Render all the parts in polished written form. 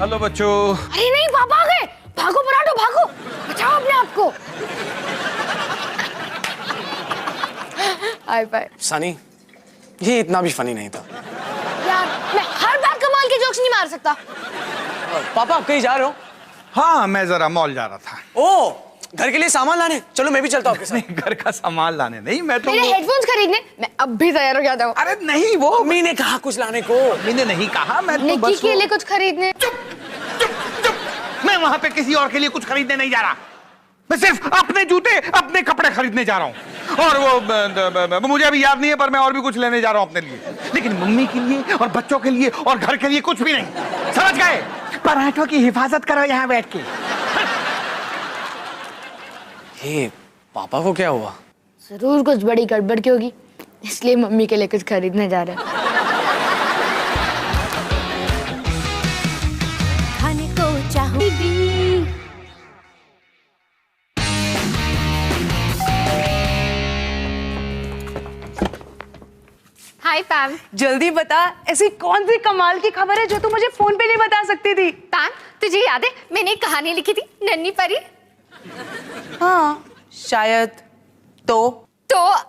Hello बच्चों। अरे नहीं, पापा आ गए। भागो पराठो, भागो, बचाओ अपने आप को। Hi bye. सनी, ये इतना भी फनी नहीं था यार, मैं हर बार कमाल के जोक्स नहीं मार सकता। पापा आप कहीं जा रहे हो? हाँ, मैं जरा मॉल जा रहा था। ओ, घर के लिए सामान लाने? चलो मैं भी चलता हूँ आपके साथ। नहीं, घर का सामान लाने नहीं, मैं तो मेरे हेडफोन्स खरीदने मैं अब भी तैयार हो जाता हूँ। अरे नहीं, वो मम्मी ने कहा कुछ लाने को। मैंने नहीं कहा, मैं तो निक्की बस के लिए कुछ खरीदने। चुप चुप चुप, मैं वहां पे किसी और के लिए कुछ खरीदने नहीं जा रहा। मैं सिर्फ अपने जूते, अपने कपड़े खरीदने जा रहा हूँ। और वो मुझे अभी याद नहीं है, पर मैं और भी कुछ लेने जा रहा हूँ अपने लिए, लेकिन मम्मी के लिए और बच्चों के लिए और घर के लिए कुछ भी नहीं। समझ गए? पराठों की हिफाजत करो यहाँ बैठ के। हे, पापा को क्या हुआ? जरूर कुछ बड़ी गड़बड़ की होगी, इसलिए मम्मी के लिए कुछ खरीदने जा रहे हैं। खाने को चाहूंगी। हाय पैम। जल्दी बता, ऐसी कौन सी कमाल की खबर है जो तू मुझे फोन पे नहीं बता सकती थी? पैम, तुझे याद है मैंने एक कहानी लिखी थी, नन्ही परी? हाँ शायद। तो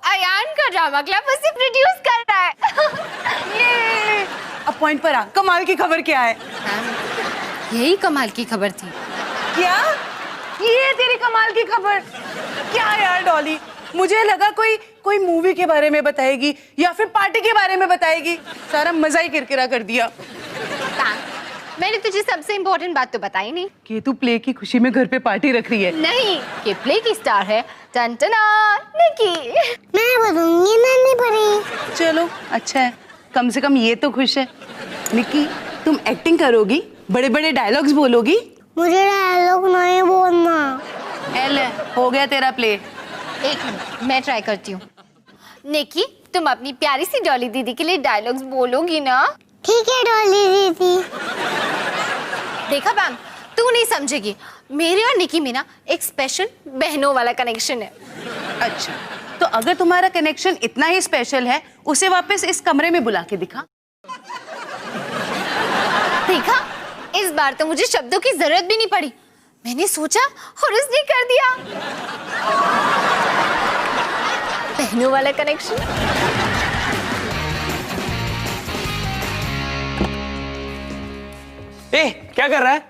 अयान का ड्रामा क्लब उसे प्रोड्यूस कर रहा है। ये अब पॉइंट पर आ, कमाल की खबर क्या है? पैम, यही कमाल की खबर थी। क्या ये तेरी कमाल की खबर? क्या यार डॉली, मुझे लगा कोई मूवी के बारे में बताएगी या फिर पार्टी के बारे में बताएगी। सारा मजा ही किरकिरा कर दिया। पैम, मैंने तुझे सबसे इम्पोर्टेंट बात तो बताई नहीं कि तू प्ले की खुशी में घर पे पार्टी रख रही है। नहीं, कि प्ले की स्टार है टनटना निकी। मैं बनूंगी नन्ही परी। चलो अच्छा है, कम से कम ये तो खुश है। निक्की, तुम एक्टिंग करोगी, बड़े बड़े डायलॉग्स बोलोगी? मुझे डायलॉग नहीं बोलना। एल हो गया तेरा प्ले। एक मिनट, मैं ट्राई करती हूँ। निकी, तुम अपनी प्यारी सी डॉली दीदी के लिए डायलॉग्स बोलोगी ना? ठीक है डॉली दीदी। देखा पैम, तू नहीं समझेगी, मेरे और निकी में ना एक स्पेशल बहनों वाला कनेक्शन है। अच्छा, तो अगर तुम्हारा कनेक्शन इतना ही स्पेशल है, उसे वापस इस कमरे में बुला के दिखा। देखा, इस बार तो मुझे शब्दों की जरूरत भी नहीं पड़ी, मैंने सोचा और उसने कर दिया। बहनों वाला कनेक्शन। ए, क्या कर रहा है?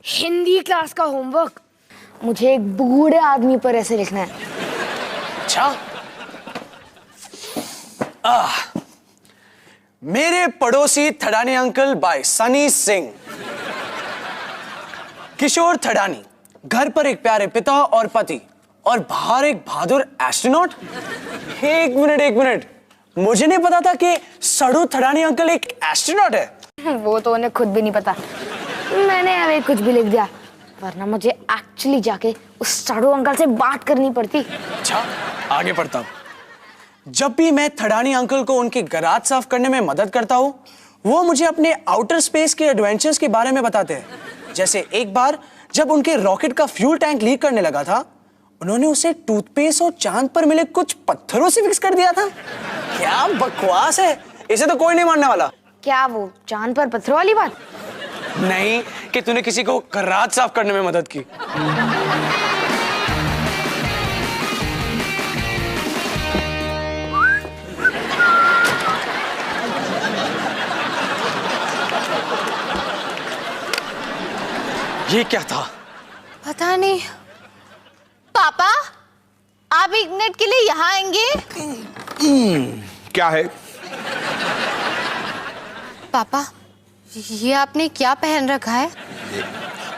हिंदी क्लास का होमवर्क। मुझे एक बूढ़े आदमी पर ऐसे लिखना है। अच्छा। मेरे पड़ोसी थड़ानी अंकल बाय सनी सिंह। किशोर थड़ानी, घर पर एक प्यारे पिता और पति, और बाहर एक बहादुर एस्ट्रोनॉट। एक मिनट, मुझे नहीं पता था कि सड़ू थड़ानी अंकल एक एस्ट्रोनॉट है। वो तो उन्हें खुद भी नहीं पता, मैंने अभी कुछ भी लिख दिया, वरना मुझे एक्चुअली जाके उस साड़ू अंकल से बात करनी पड़ती। अच्छा, आगे पढ़ता हूँ। जब भी मैं थड़ानी अंकल को उनके गराज साफ करने में मदद करता हूँ, वो मुझे अपने आउटर स्पेस के एडवेंचर्स के बारे में बताते हैं। जैसे एक बार जब उनके रॉकेट का फ्यूल टैंक लीक करने लगा था, उन्होंने उसे टूथपेस्ट और चांद पर मिले कुछ पत्थरों से फिक्स कर दिया था। क्या बकवास है, इसे तो कोई नहीं मानने वाला। क्या वो चांद पर पत्थरों वाली बात? नहीं, कि तूने किसी को गराज साफ करने में मदद की। ये क्या था? पता नहीं। पापा, आप एक मिनट के लिए यहाँ आएंगे? क्या है? पापा, ये आपने क्या पहन रखा है?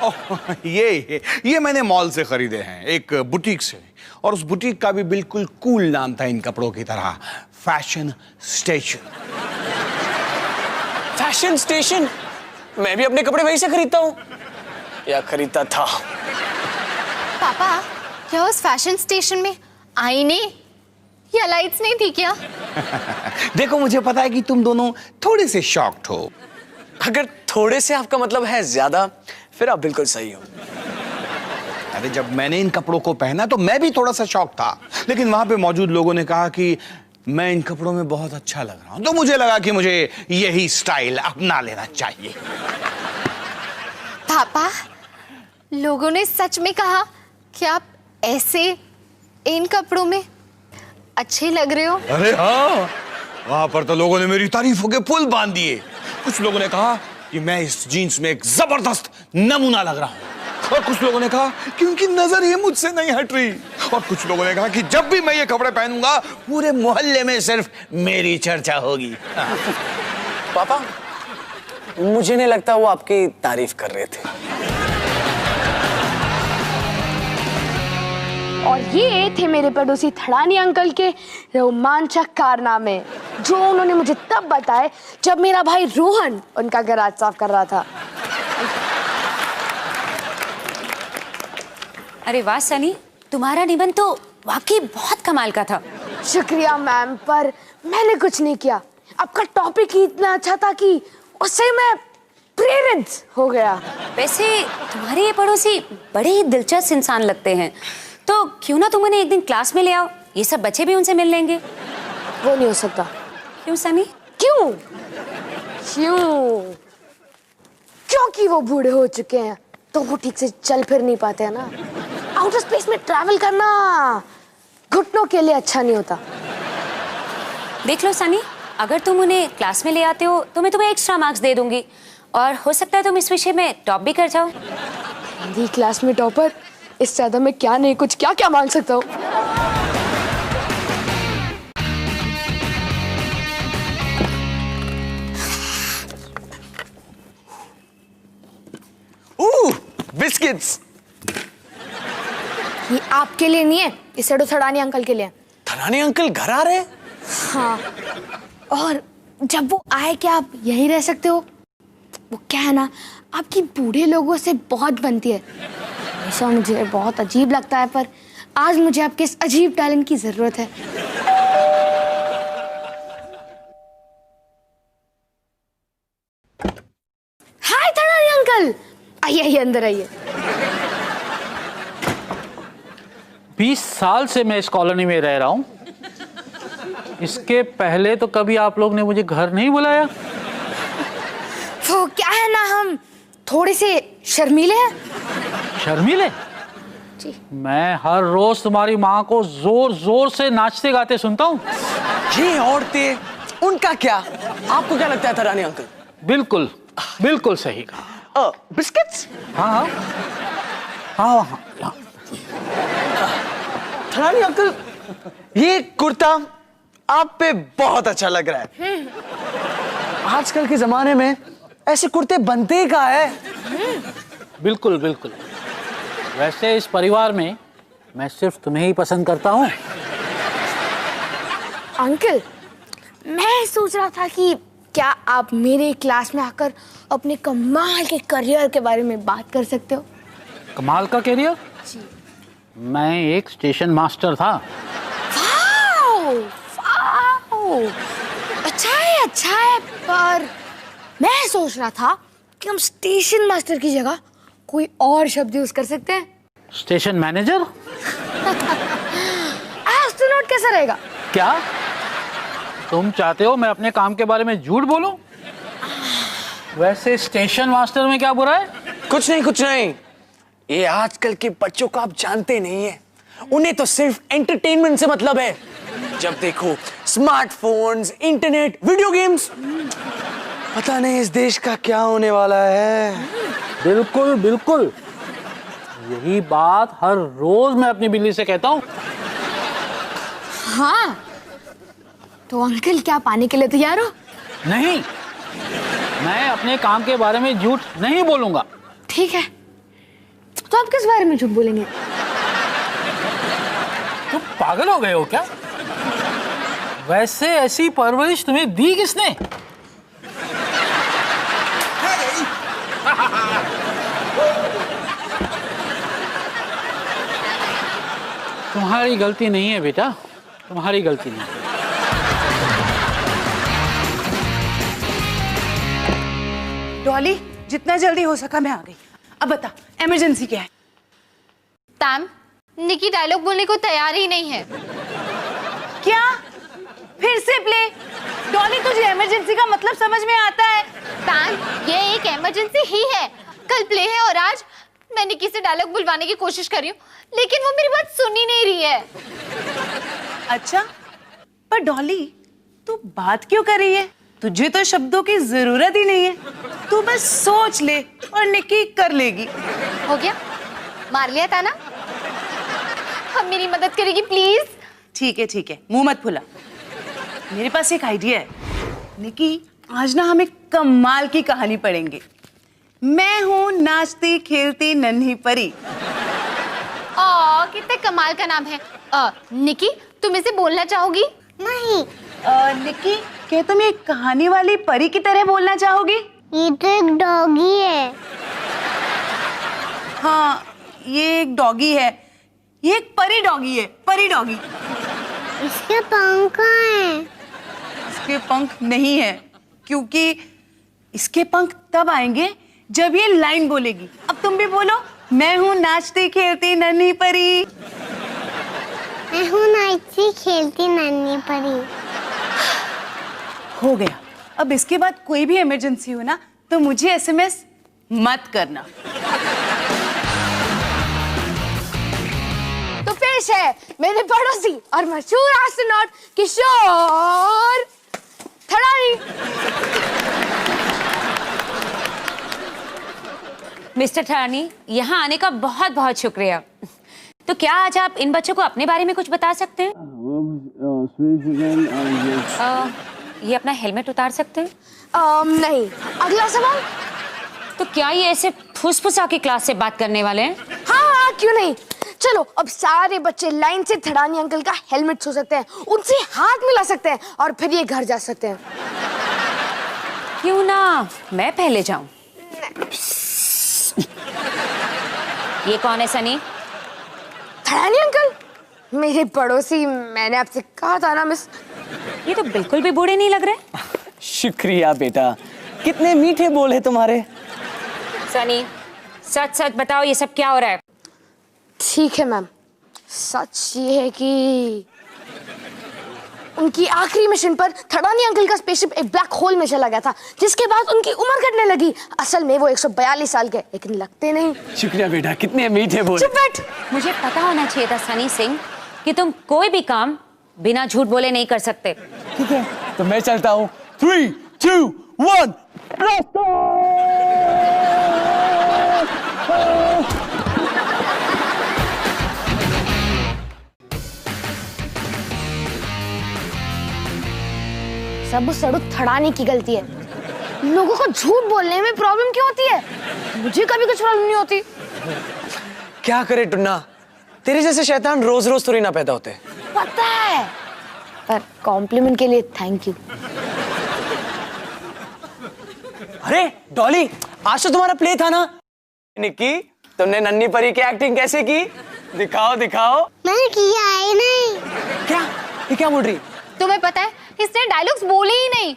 ओह, ये मैंने मॉल से खरीदे हैं, एक बुटीक से, और उस बुटीक का भी बिल्कुल कूल नाम था इन कपड़ों की तरह, फैशन स्टेशन। Fashion station? मैं भी अपने कपड़े वहीं से खरीदता हूँ, या खरीदता था। पापा, क्या उस फैशन स्टेशन में आईने या लाइट्स नहीं थी क्या? देखो, मुझे पता है कि तुम दोनों थोड़े से शॉक्ड हो। अगर थोड़े से आपका मतलब है ज्यादा, फिर आप बिल्कुल सही हो। अरे जब मैंने इन कपड़ों को पहना तो मैं भी थोड़ा सा शॉक था, लेकिन वहां पे मौजूद लोगों ने कहा कि मैं इन कपड़ों में बहुत अच्छा लग रहा हूं, तो मुझे लगा कि मुझे यही स्टाइल अपना लेना चाहिए। पापा, लोगों ने सच में कहा कि आप ऐसे इन कपड़ों में अच्छे लग रहे हो। अरे हाँ, वहां पर तो लोगों ने मेरी तारीफों के पुल बांध दिए। कुछ लोगों ने कहा कि मैं इस जीन्स में एक जबरदस्त नमूना लग रहा हूं, और कुछ लोगों ने कहा कि उनकी नजर ही मुझसे नहीं हट रही, और कुछ लोगों ने कहा कि जब भी मैं ये कपड़े पहनूंगा पूरे मोहल्ले में सिर्फ मेरी चर्चा होगी। पापा, मुझे नहीं लगता वो आपकी तारीफ कर रहे थे। और ये थे मेरे पड़ोसी थड़ानी अंकल के रोमांचक कारनामे, जो उन्होंने मुझे तब बताए जब मेरा भाई रोहन उनका गराज साफ कर रहा था। अरे वाह सनी, तुम्हारा निबंध तो वाकई बहुत कमाल का था। शुक्रिया मैम, पर मैंने कुछ नहीं किया। आपका टॉपिक ही इतना अच्छा था कि उससे मैं प्रेरित हो गया। वैसे तुम्हारे ये पड़ोसी बड़े ही दिलचस्प इंसान लगते हैं, तो क्यों ना तुम उन्हें एक दिन क्लास में ले आओ, ये सब बच्चे भी उनसे मिल लेंगे। वो नहीं हो सकता। क्यों सनी? क्यों? क्योंकि वो बूढ़े हो चुके हैं, तो वो ठीक से चल फिर नहीं पाते हैं ना। आउटर स्पेस में ट्रैवल करना घुटनों के लिए अच्छा नहीं होता। देख लो सनी, अगर तुम उन्हें क्लास में ले आते हो तो मैं तुम्हें एक्स्ट्रा मार्क्स दे दूंगी, और हो सकता है तुम इस विषय में टॉप भी कर जाओ। हिंदी क्लास में टॉपर, इससे ज्यादा मैं क्या नहीं कुछ क्या क्या मांग सकता हूँ। बिस्किट्स। ये आपके लिए नहीं है, ये सेडो थड़ानी अंकल के लिए। थड़ानी अंकल घर आ रहे हैं? हाँ, और जब वो आए क्या आप यहीं रह सकते हो? वो क्या है ना, आपकी बूढ़े लोगों से बहुत बनती है। हमेशा मुझे बहुत अजीब लगता है, पर आज मुझे आपके इस अजीब टैलेंट की जरूरत है। हाय थड़ानी अंकल, आइए आइए अंदर आइए। 20 साल से मैं इस कॉलोनी में रह रहा हूँ। इसके पहले तो कभी आप लोग ने मुझे घर नहीं बुलाया। वो क्या है ना, हम थोड़े से शर्मीले हैं। शर्मीले? जी। मैं हर रोज तुम्हारी माँ को जोर जोर से नाचते गाते सुनता हूँ। ये औरतें, उनका क्या? आपको क्या लगता है थड़ानी अंकल? बिल्कुल बिल्कुल सही कहा। बिस्किट्स? हाँ हाँ हाँ हाँ, हाँ। थड़ानी अंकल, ये कुर्ता आप पे बहुत अच्छा लग रहा है। आजकल के जमाने में ऐसे कुर्ते बनते ही कहाँ है? बिल्कुल बिल्कुल। वैसे इस परिवार में मैं सिर्फ तुम्हें ही पसंद करता हूँ। अंकल, मैं सोच रहा था कि क्या आप मेरे क्लास में आकर अपने कमाल के करियर के बारे में बात कर सकते हो? कमाल का कैरियर? मैं एक स्टेशन मास्टर था। वाओ, वाओ, अच्छा है, पर मैं सोच रहा था कि हम स्टेशन मास्टर की जगह कोई और शब्द यूज कर सकते हैं। Station manager? एस्ट्रोनॉट कैसा रहेगा? क्या तुम चाहते हो मैं अपने काम के बारे में झूठ बोलूं? वैसे स्टेशन मास्टर में क्या बुरा है? कुछ नहीं। ये आजकल के बच्चों को आप जानते नहीं है, उन्हें तो सिर्फ एंटरटेनमेंट से मतलब है। जब देखो स्मार्टफोन्स, इंटरनेट, वीडियो गेम्स। पता नहीं इस देश का क्या होने वाला है। बिल्कुल बिल्कुल, यही बात हर रोज मैं अपनी बिल्ली से कहता हूँ। हाँ, तो अंकल क्या पाने के लिए तैयार हो? नहीं, मैं अपने काम के बारे में झूठ नहीं बोलूंगा। ठीक है, तो आप किस बारे में झूठ बोलेंगे? तुम पागल हो गए हो क्या? वैसे ऐसी परवरिश तुम्हें दी किसने? तुम्हारी गलती नहीं है बेटा, तुम्हारी गलती नहीं। डॉली, जितना जल्दी हो सका मैं आ गई। अब बता, इमरजेंसी क्या है? तैम, निकी डायलॉग बोलने को तैयार ही नहीं है। क्या? फिर से प्ले? डॉली, तुझे इमरजेंसी का मतलब समझ में आता है? तैम, ये एक इमरजेंसी ही है। कल प्ले है और आज मैं निकी से डायलॉग बुलवाने की कोशिश कर रही हूँ, लेकिन वो मेरी बात सुन ही नहीं रही है। अच्छा, पर डॉली तू बात क्यों कर रही है? तुझे तो शब्दों की जरूरत ही नहीं है, तू बस सोच ले और निकी कर लेगी। हो गया, मार लिया था ना। अब मेरी मदद करेगी प्लीज? ठीक है, मुंह मत फुला। मेरे पास एक आइडिया है। निकी, आज ना हम एक कमाल की कहानी पढ़ेंगे। मैं हूँ नाचती खेलती नन्ही परी। कितने कमाल का नाम है। निकी, तुम इसे बोलना चाहोगी? नहीं, निकी, क्या तुम एक कहानी वाली परी की तरह बोलना चाहोगी? ये तो एक डॉगी है। हाँ, ये एक डॉगी है। ये एक परी डॉगी है, परी डॉगी। इसके पंख कहाँ हैं? इसके पंख नहीं है, क्योंकि इसके पंख तब आएंगे जब ये लाइन बोलेगी। अब तुम भी बोलो, मैं हूँ नाचती खेलती नन्ही परी। मैं हूँ नाचती खेलती नन्ही परी। हो गया। अब इसके बाद कोई भी इमरजेंसी हो ना, तो मुझे एसएमएस मत करना। तो पेश है मेरे पड़ोसी और मशहूर एस्ट्रोनॉट किशोर थड़ानी। मिस्टर थड़ानी, यहाँ आने का बहुत बहुत शुक्रिया। तो क्या आज आप इन बच्चों को अपने बारे में कुछ बता सकते हैं? ये अपना हेलमेट उतार सकते हैं? नहीं। अगला सवाल। तो क्या ये ऐसे फुसफुसा की क्लास से बात करने वाले हैं? हाँ, क्यों नहीं। चलो, अब सारे बच्चे लाइन से थड़ानी अंकल का हेलमेट छू सकते हैं, उनसे हाथ मिला सकते हैं और फिर ये घर जा सकते हैं। क्यों ना मैं पहले जाऊं? ये कौन है सनी? थड़ानी अंकल, मेरे पड़ोसी। मैंने आपसे कहा था ना मिस। ये तो बिल्कुल भी बूढ़े नहीं लग रहे। शुक्रिया बेटा, कितने मीठे बोल है तुम्हारे। सनी, सच सच बताओ, ये सब क्या हो रहा है? ठीक है मैम, सच ये है कि उनकी आखिरी मिशन पर थड़ानी अंकल का स्पेसशिप एक ब्लैक होल में चला गया था, जिसके बाद उनकी उम्र घटने लगी। असल में वो 142 साल के, लेकिन लगते नहीं। शुक्रिया बेटा, कितने मीठे बोल। चुप बैठ। मुझे पता होना चाहिए था सनी सिंह कि तुम कोई भी काम बिना झूठ बोले नहीं कर सकते। ठीक है, तो मैं चलता हूँ। 3, 2, 1 सब सड़क थड़ानी की गलती है। लोगों को झूठ बोलने में प्रॉब्लम क्यों होती है? मुझे कभी कुछ प्रॉब्लम नहीं होती। क्या करे टुन्ना, तेरे जैसे शैतान रोज रोज थोड़ी ना पैदा होते। पता है, पर कॉम्प्लीमेंट के लिए थैंक यू। अरे डॉली, आज तो तुम्हारा प्ले था ना। निक्की, तुमने नन्ही परी की एक्टिंग कैसे की? दिखाओ दिखाओ। मैंने किया है नहीं। क्या? ये क्या बोल रही? तुम्हें पता है, इसने डायलॉग्स बोले ही नहीं।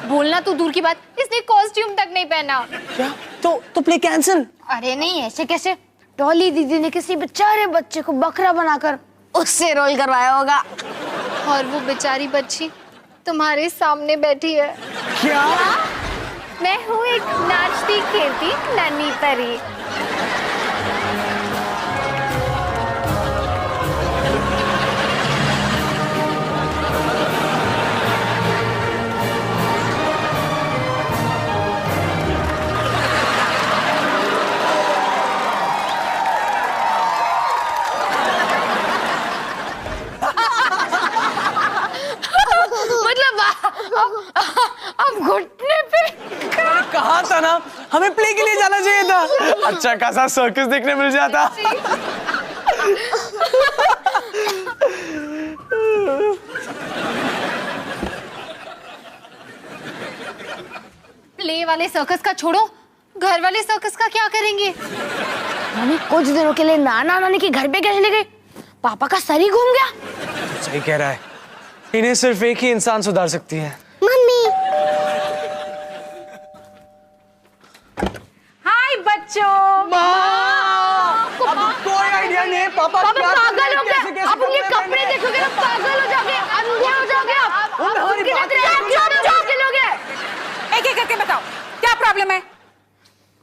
बोलना तो दूर की बात, इसने कॉस्ट्यूम तक नहीं पहना। क्या? तो प्ले कैंसिल? अरे नहीं, ऐसे कैसे। डॉली दीदी ने किसी बेचारे बच्चे को बकरा बनाकर उससे रोल करवाया होगा। और वो बेचारी बच्ची तुम्हारे सामने बैठी है। क्या? मैं हूँ एक नाचती खेलती नन्ही परी। अब घुटने पे कहा था ना, हमें प्ले के लिए जाना चाहिए था। अच्छा खासा सर्कस देखने मिल जाता। प्ले वाले सर्कस का छोड़ो, घर वाले सर्कस का क्या करेंगे? मम्मी कुछ दिनों के लिए नाना नानी के घर पे कैसे ले गए? पापा का सर ही घूम गया। सही कह रहा है, इन्हें सिर्फ एक ही इंसान सुधार सकती है। मम्मी, हाय बच्चों। अब कोई आइडिया नहीं। पापा पागल हो गए। आप उनके कपड़े देखोगे ना पागल हो जाओगे, अंधे हो जाओगे आप। उनकी नजरें आप चुप चुप के लोगे। एक एक करके बताओ, क्या प्रॉब्लम है?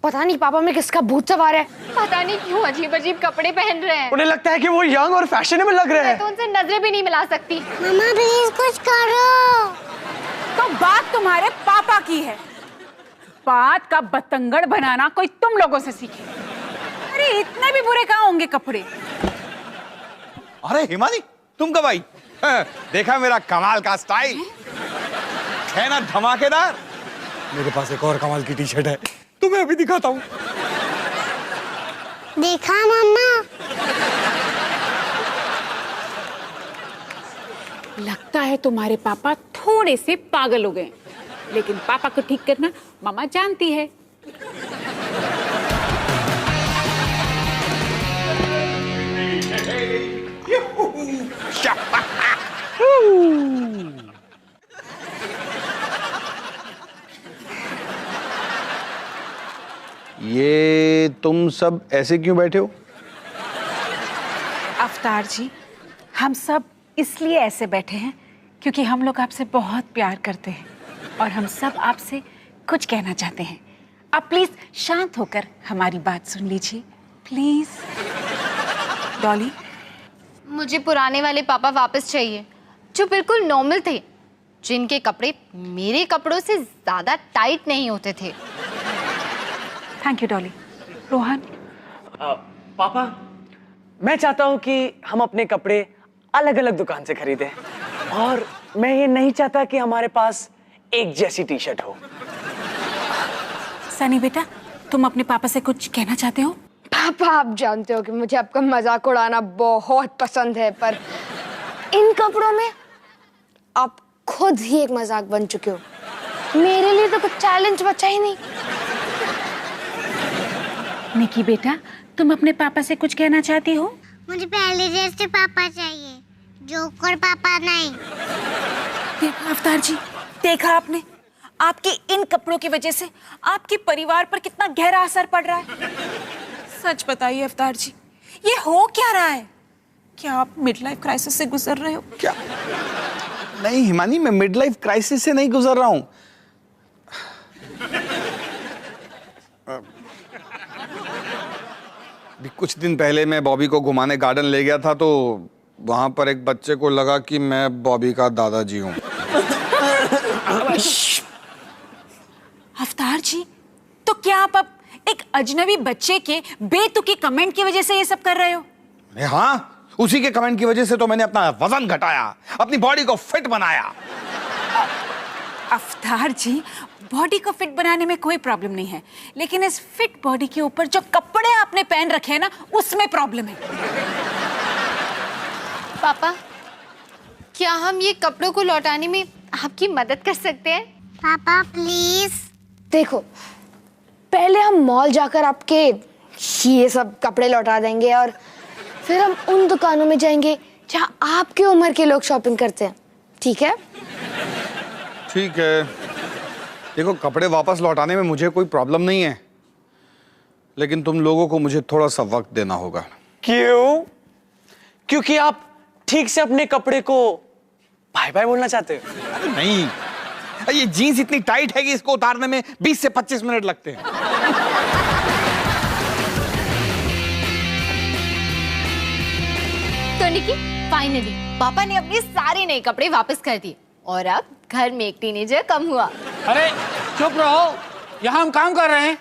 पता नहीं पापा में किसका भूत सवार है। पता नहीं क्यों अजीब अजीब कपड़े पहन रहे हैं। उन्हें लगता है कि वो यंग और फैशनेबल लग रहे मैं हैं। तो उनसे नजरें भी नहीं मिला सकती। मम्मा प्लीज कुछ करो। तो बात तुम्हारे पापा की है, बात का बतंगड़ बनाना कोई तुम लोगों से सीखे। अरे इतने भी बुरे कहाँ होंगे कपड़े। अरे हिमानी, तुम कब आई? देखा मेरा कमाल का स्टाइल है ना, धमाकेदार। मेरे पास एक और कमाल की टी शर्ट है, तुम्हें अभी दिखाता हूँ। देखा मम्मा? लगता है तुम्हारे पापा थोड़े से पागल हो गए, लेकिन पापा को ठीक करना मामा जानती है। ये तुम सब ऐसे क्यों बैठे हो? अवतार जी, हम सब इसलिए ऐसे बैठे हैं क्योंकि हम लोग आपसे बहुत प्यार करते हैं और हम सब आपसे कुछ कहना चाहते हैं। आप प्लीज शांत होकर हमारी बात सुन लीजिए, प्लीज। डॉली, मुझे पुराने वाले पापा वापस चाहिए, जो बिल्कुल नॉर्मल थे, जिनके कपड़े मेरे कपड़ों से ज्यादा टाइट नहीं होते थे। Thank you Dolly. रोहन, पापा, मैं चाहता हूँ कि हम अपने कपड़े अलग अलग दुकान से खरीदें, और मैं ये नहीं चाहता कि हमारे पास एक जैसी टी शर्ट हो। सनी बेटा, तुम अपने पापा से कुछ कहना चाहते हो? पापा आप जानते हो कि मुझे आपका मजाक उड़ाना बहुत पसंद है, पर इन कपड़ों में आप खुद ही एक मजाक बन चुके हो। मेरे लिए तो कुछ चैलेंज बचा ही नहीं। निकी बेटा, तुम अपने पापा से कुछ कहना चाहती हो? मुझे पहले जैसे पापा चाहिए, जोकर पापा नहीं। देखा अवतार जी, देखा आपने, आपके इन कपड़ों की वजह से आपके परिवार पर कितना गहरा असर पड़ रहा है। सच बताइए अवतार जी, ये हो क्या रहा है? क्या आप मिड लाइफ क्राइसिस से गुजर रहे हो? क्या? नहीं हिमानी, मैं मिड लाइफ क्राइसिस से नहीं गुजर रहा हूं। कुछ दिन पहले मैं बॉबी को घुमाने गार्डन ले गया था, तो वहां पर एक बच्चे को लगा कि मैं बॉबी का दादाजी हूं। अवतार जी, तो क्या आप अब एक अजनबी बच्चे के बेतुकी कमेंट की वजह से ये सब कर रहे हो? हाँ, उसी के कमेंट की वजह से तो मैंने अपना वजन घटाया, अपनी बॉडी को फिट बनाया। अवतार जी, बॉडी को फिट बनाने में कोई प्रॉब्लम नहीं है, लेकिन इस फिट बॉडी के ऊपर जो कपड़े आपने पहन रखे हैं ना, उसमें प्रॉब्लम है। पापा, क्या हम ये कपड़ों को लौटाने में आपकी मदद कर सकते हैं? पापा प्लीज। देखो, पहले हम मॉल जाकर आपके ये सब कपड़े लौटा देंगे, और फिर हम उन दुकानों में जाएंगे जहां आपकी उम्र के लोग शॉपिंग करते हैं। ठीक है? ठीक है। देखो, कपड़े वापस लौटाने में मुझे कोई प्रॉब्लम नहीं है, लेकिन तुम लोगों को मुझे थोड़ा सा वक्त देना होगा। क्यों? क्योंकि आप ठीक से अपने कपड़े को बाय बाय बोलना चाहते हो? नहीं, ये जीन्स इतनी टाइट है कि इसको उतारने में 20 से 25 मिनट लगते हैं। तो निकी, फाइनली पापा ने अपने सारे नए कपड़े वापस कर दिए, और अब घर में एक टीनेजर कम हुआ। अरे चुप रहो, यहाँ हम काम कर रहे हैं।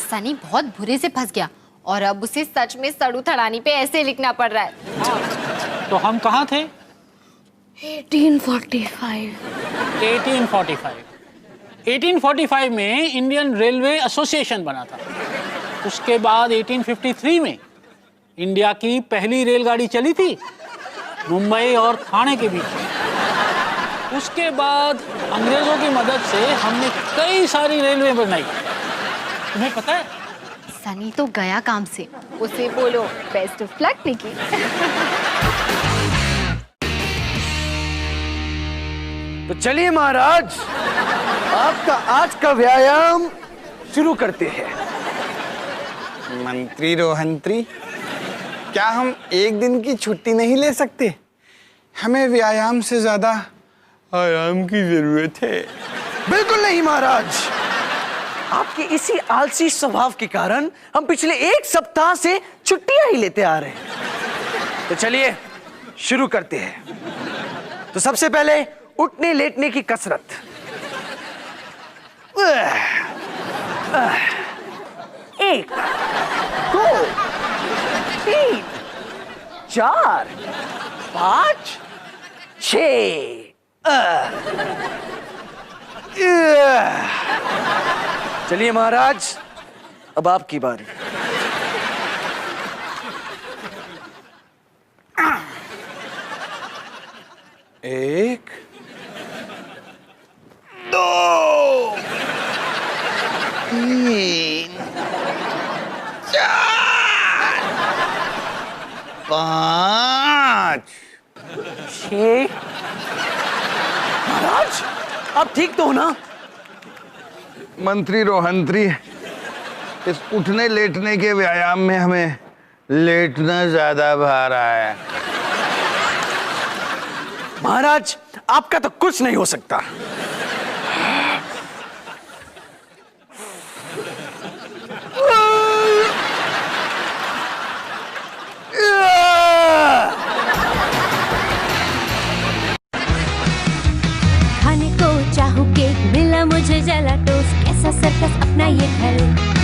सनी बहुत बुरे से फंस गया, और अब उसे सच में सड़ू थड़ानी पे ऐसे लिखना पड़ रहा है। तो हम कहाँ थे? 1845। 1845 में इंडियन रेलवे एसोसिएशन बना था। उसके बाद 1853 में इंडिया की पहली रेलगाड़ी चली थी, मुंबई और ठाणे के बीच। उसके बाद अंग्रेजों की मदद से हमने कई सारी रेलवे बनाई। तुम्हें पता है? सनी तो गया काम से, उसे बोलो बेस्ट ऑफ लक निकी। तो चलिए महाराज, आपका आज का व्यायाम शुरू करते हैं। मंत्री रोहंत्री, क्या हम एक दिन की छुट्टी नहीं ले सकते? हमें व्यायाम से ज्यादा आराम की जरूरत है। बिल्कुल नहीं महाराज, आपके इसी आलसी स्वभाव के कारण हम पिछले 1 सप्ताह से छुट्टियां ही लेते आ रहे हैं। तो चलिए शुरू करते हैं। तो सबसे पहले उठने लेटने की कसरत। 1 2 3 4 5 6 चलिए महाराज, अब आपकी बारी। एक 2 3 4 5 6। महाराज आप ठीक तो हो ना? मंत्री रोहंत्री, इस उठने लेटने के व्यायाम में हमें लेटना ज्यादा भा रहा है। महाराज आपका तो कुछ नहीं हो सकता। खाने को चाहूँ केक, मिला मुझे जला टोस्ट, कैसा सर्कस अपना ये घर।